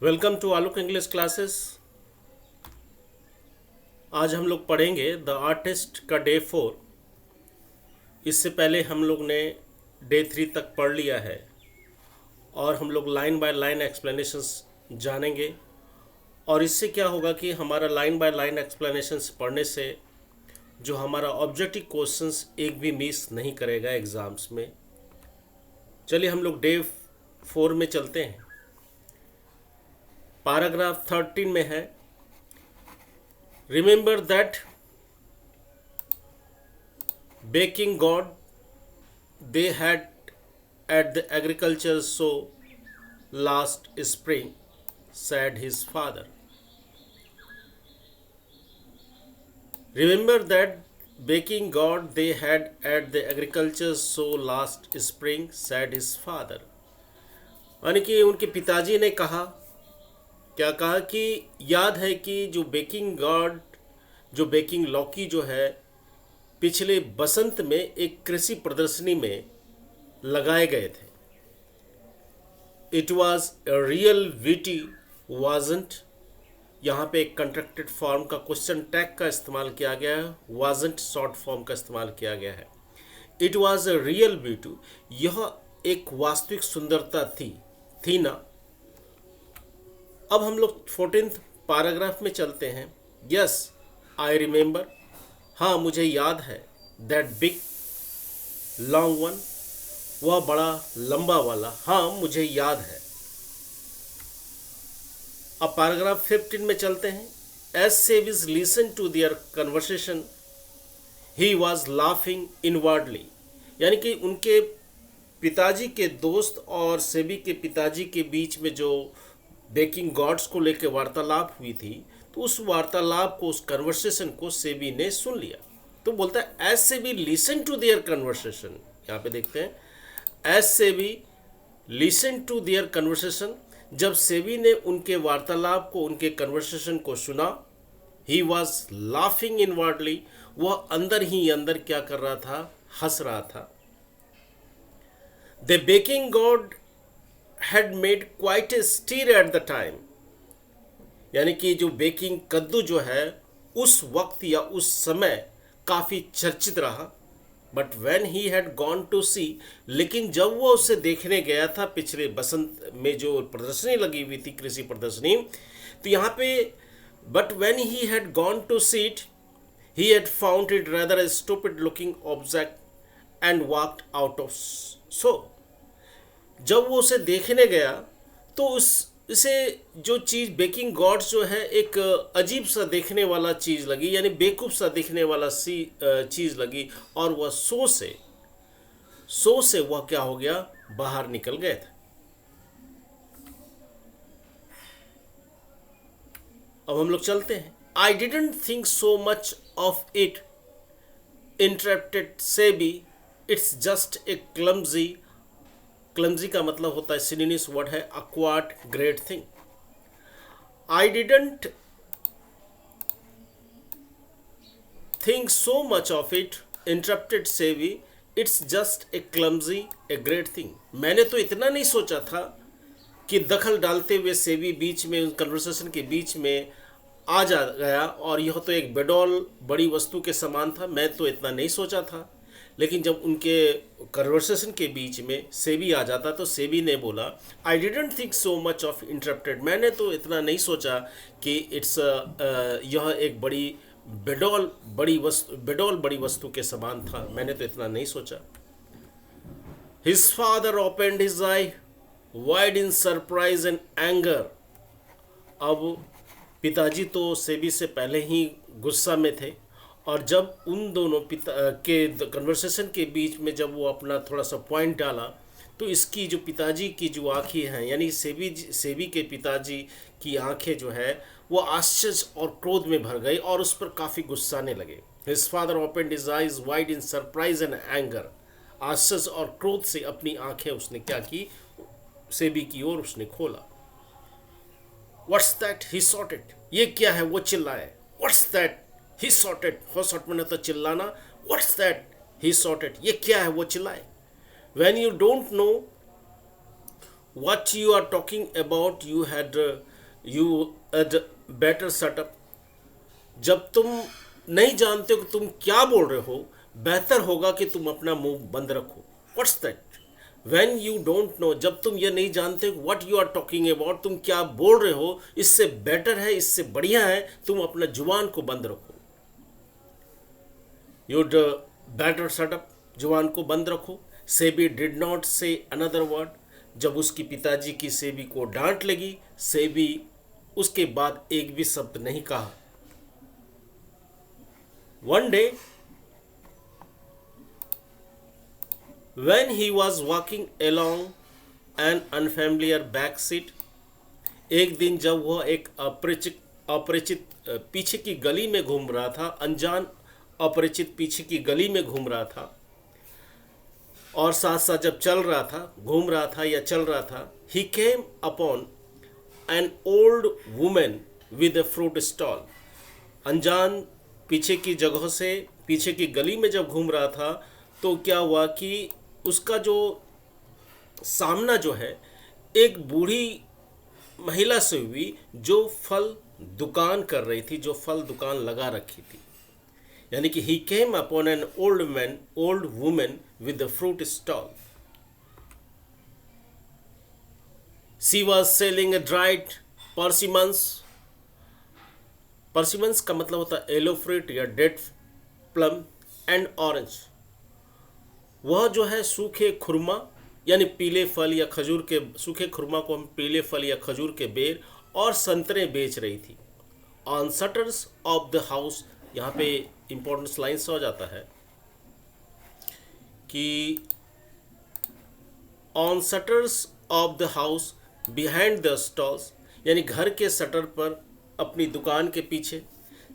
Welcome to Alok English classes. आज हम लोग पढ़ेंगे द आर्टिस्ट का डे 4। इससे पहले हम लोग ने डे 3 तक पढ़ लिया है और हम लोग लाइन बाय लाइन एक्सप्लेनेशंस जानेंगे। और इससे क्या होगा कि हमारा लाइन बाय लाइन एक्सप्लेनेशंस पढ़ने से जो हमारा ऑब्जेक्टिव क्वेश्चंस एक भी मिस नहीं करेगा एग्ज़ाम्स में। चलिए हम लोग डे 4 में चलते हैं। पैराग्राफ 13 में है, remember that baking god they had at the agriculture show last spring, said his father. Remember that baking god they had at the agriculture show last spring, said his father. यानी कि उनके पिताजी ने कहा, क्या कहा कि याद है कि जो बेकिंग गॉड, जो बेकिंग लौकी जो है पिछले बसंत में एक कृषि प्रदर्शनी में लगाए गए थे। It was a real beauty wasn't. यहाँ पे एक कंट्रैक्टेड फॉर्म का क्वेश्चन टैग का इस्तेमाल किया गया है, वाजंट शॉर्ट फॉर्म का इस्तेमाल किया गया है। It was a real beauty, यह एक वास्तविक सुंदरता थी ना। अब हम लोग 14th पैराग्राफ में चलते हैं। यस आई रिमेंबर, हाँ मुझे याद है। दैट बिग लॉन्ग वन, वह बड़ा लंबा वाला, हाँ मुझे याद है। अब पैराग्राफ 15 में चलते हैं। As savage listen to their conversation he was laughing inwardly, यानी कि उनके पिताजी के दोस्त और सेबी के पिताजी के बीच में जो बेकिंग गॉड्स को लेकर वार्तालाप हुई थी, तो उस वार्तालाप को, उस कन्वर्सेशन को सेबी ने सुन लिया। तो बोलता है as Sebi listen to their conversation. यहाँ पे देखते हैं as Sebi listen to their conversation, जब सेबी ने उनके वार्तालाप को, उनके कन्वर्सेशन को सुना, ही वॉज लाफिंग इनवर्डली, वह अंदर ही अंदर क्या कर रहा था, हंस रहा था। The baking God had made quite a stir at the time, यानी कि जो बेकिंग कद्दू जो है उस वक्त या उस समय काफ़ी चर्चित रहा। But when he had gone to see, लेकिन जब वो उसे देखने गया था पिछले बसंत में जो प्रदर्शनी लगी हुई थी, कृषि प्रदर्शनी, तो यहाँ पे but when he had gone to see it, he had found it rather a stupid looking object and walked out of so। जब वो उसे देखने गया तो उसे जो चीज़ बेकिंग गॉड्स जो है एक अजीब सा देखने वाला चीज़ लगी, यानी बेवकूफ़ सा दिखने वाला चीज़ लगी, और वह सो से वह क्या हो गया, बाहर निकल गए थे। अब हम लोग चलते हैं। I didn't think so much of it, interrupted Sebi, it's just a clumsy का मतलब होता है, सिनोनिम्स वर्ड है awkward great thing. I didn't think so much of it, interrupted Sebi, it's just a clumsy a great thing. मैंने तो इतना नहीं सोचा था कि दखल डालते हुए सेवी बीच में, कन्वर्सेशन के बीच में आ जा गया और यह तो एक बेडौल बड़ी वस्तु के समान था। मैं तो इतना नहीं सोचा था। लेकिन जब उनके कन्वर्सेशन के बीच में सेबी आ जाता तो सेबी ने बोला आई didn't think so much of interrupted, मैंने तो इतना नहीं सोचा कि यह एक बेडौल बड़ी वस्तु के समान था, मैंने तो इतना नहीं सोचा। His father opened his I wide in surprise and anger. अब पिताजी तो सेबी से पहले ही गुस्सा में थे, और जब उन दोनों पिता के कन्वर्सेशन के बीच में जब वो अपना थोड़ा सा पॉइंट डाला, तो इसकी जो पिताजी की जो आँखें हैं, यानी सेबी के पिताजी की आंखें जो है वो आश्चर्य और क्रोध में भर गई और उस पर काफ़ी गुस्साने लगे। His father opened his eyes wide in surprise and anger. आश्चर्य और क्रोध से अपनी आंखें उसने क्या की, सेबी की ओर उसने खोला। व्हाट्स दैट, ही शॉटेड, ये क्या है, वो चिल्लाए। व्हाट्स दैट, ही शॉटेड, हो शॉट मैंने तो चिल्लाना। व्हाट्स दैट, ही शॉटेड, ये क्या है, वो चिल्लाए। When you don't no what you are talking about, you had better shut up. जब तुम नहीं जानते हो कि तुम क्या बोल रहे हो, बेहतर होगा कि तुम अपना मुंह बंद रखो. What's that? When you don't know, जब तुम ये नहीं जानते what you are talking about, तुम क्या बोल रहे हो, इससे बेटर है, इससे बढ़िया है तुम अपना जुबान को बंद रखो. यूड बेटर शट अप, जुबान को बंद रखो. सेबी डिड नॉट से अनदर वर्ड. जब उसकी पिताजी की सेबी को डांट लगी, सेबी उसके बाद एक भी शब्द नहीं कहा. One day, when he was walking along an unfamiliar back seat, एक दिन जब वह एक अपरिचित पीछे की गली में घूम रहा था, अनजान अपरिचित पीछे की गली में घूम रहा था, और साथ साथ जब चल रहा था, घूम रहा था या चल रहा था, he came upon an old woman with a fruit stall. अनजान पीछे की जगह से पीछे की गली में जब घूम रहा था, तो क्या हुआ कि उसका जो सामना जो है एक बूढ़ी महिला से हुई जो फल दुकान कर रही थी, जो फल दुकान लगा रखी थी. यानी कि he came upon an old woman with the fruit stall. She was selling a dried persimmons. Persimmons का मतलब होता है येलो फ्रूट या डेड प्लम एंड ऑरेंज. वह जो है सूखे खुरमा यानी पीले फल या खजूर के, सूखे खुरमा को हम पीले फल या खजूर के बेर और संतरे बेच रही थी. On shutters of the house, यहाँ पे इंपॉर्टेंट लाइन्स हो जाता है कि on shutters of the house behind the stalls, यानी घर के शटर पर अपनी दुकान के पीछे.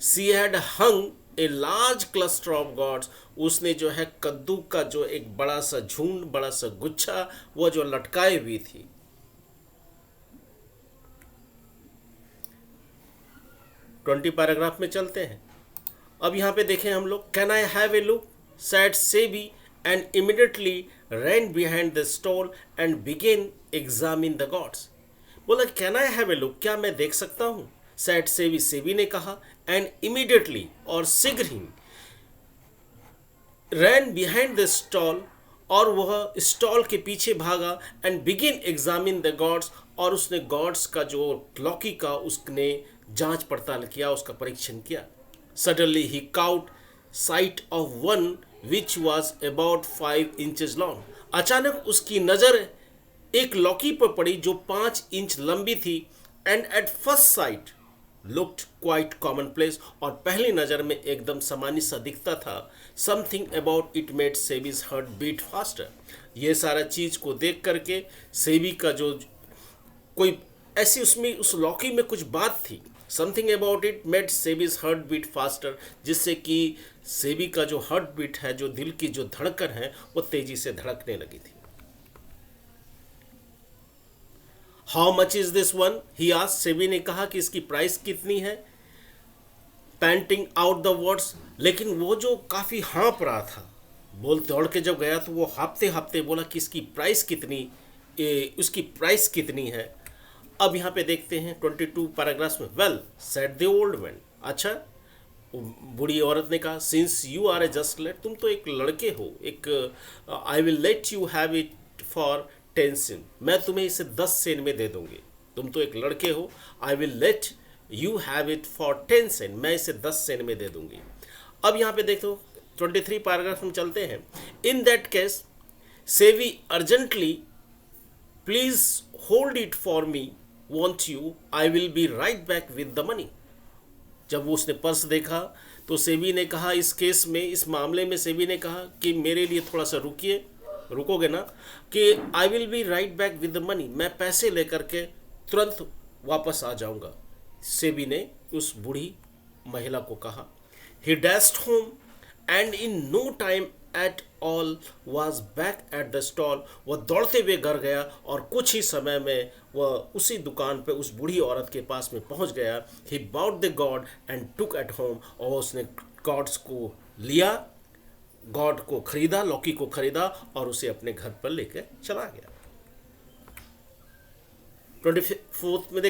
She had hung a large cluster of gods, उसने जो है कद्दू का जो एक बड़ा सा झुंड, बड़ा सा गुच्छा, वो जो लटकाए हुई थी. ट्वेंटी पैराग्राफ में चलते हैं. अब यहाँ पे देखें हम लोग. Can I have a look, said Sebi and immediately ran behind the stall and began examine the gods. बोला can I have a look, क्या मैं देख सकता हूँ? सैड सेबी, सेबी ने कहा. एंड इमीडिएटली, और शीघ्र ही, रैन बिहाइंड द स्टॉल, और वह स्टॉल के पीछे भागा. And begin examine the God's, और उसने गॉड्स का जो लौकी का उसने जांच पड़ताल किया, उसका परीक्षण किया. Suddenly he cout site of one which was about 5 inches long. अचानक उसकी नज़र एक लौकी पर पड़ी जो 5 इंच लंबी थी. And at first sight looked quite commonplace, और पहली नज़र में एकदम सामान्य सा दिखता था. Something about it made Sebi's heart beat faster. ये सारा चीज़ को देख करके सेबी का जो कोई ऐसी उसमें उस लौकी में कुछ बात थी. Something about it made Sebi's heart beat faster, जिससे कि सेबी का जो हार्ट बीट है, जो दिल की जो धड़कन है, वो तेजी से धड़कने लगी थी. How much is this one, he asked. SEBI ने कहा कि इसकी प्राइस कितनी है. पैंटिंग आउट द वर्ड्स, लेकिन वो जो काफ़ी हाँप रहा था, बोल दौड़ के जब गया तो वो हाँपते हाँपते बोला कि इसकी प्राइस कितनी, उसकी प्राइस कितनी है. अब यहाँ पे देखते हैं 22 पैराग्राफ्स में. Well said the old man, अच्छा बूढ़ी औरत ने कहा. Since you are a just lad, तुम तो एक लड़के हो, एक I will let you have it for 10 cents, मैं तुम्हें इसे 10 सेन में दे दूंगी. तुम तो एक लड़के हो. आई will let you have it for 10 cents, मैं इसे 10 सेन में दे दूंगी. अब यहाँ पे देखो 23 पैराग्राफ में चलते हैं. इन दैट केस सेवी urgently please hold it for me, want you, I will be right back with the money. जब वो उसने पर्स देखा तो सेबी ने कहा, इस केस में, इस मामले में सेबी ने कहा कि मेरे लिए थोड़ा सा रुकिए, रुकोगे ना, कि I will be right back with the money, मैं पैसे लेकर के तुरंत वापस आ जाऊंगा. सेबी ने उस बूढ़ी महिला को कहा. He dashed home and in no time at all was back at the stall. वह दौड़ते हुए घर गया और कुछ ही समय में वह उसी दुकान पे उस बूढ़ी औरत के पास में पहुंच गया. He bought the god and took it home, और उसने गॉड्स को लिया, गॉड को खरीदा, लौकी को खरीदा और उसे अपने घर पर लेकर चला गया. 24th में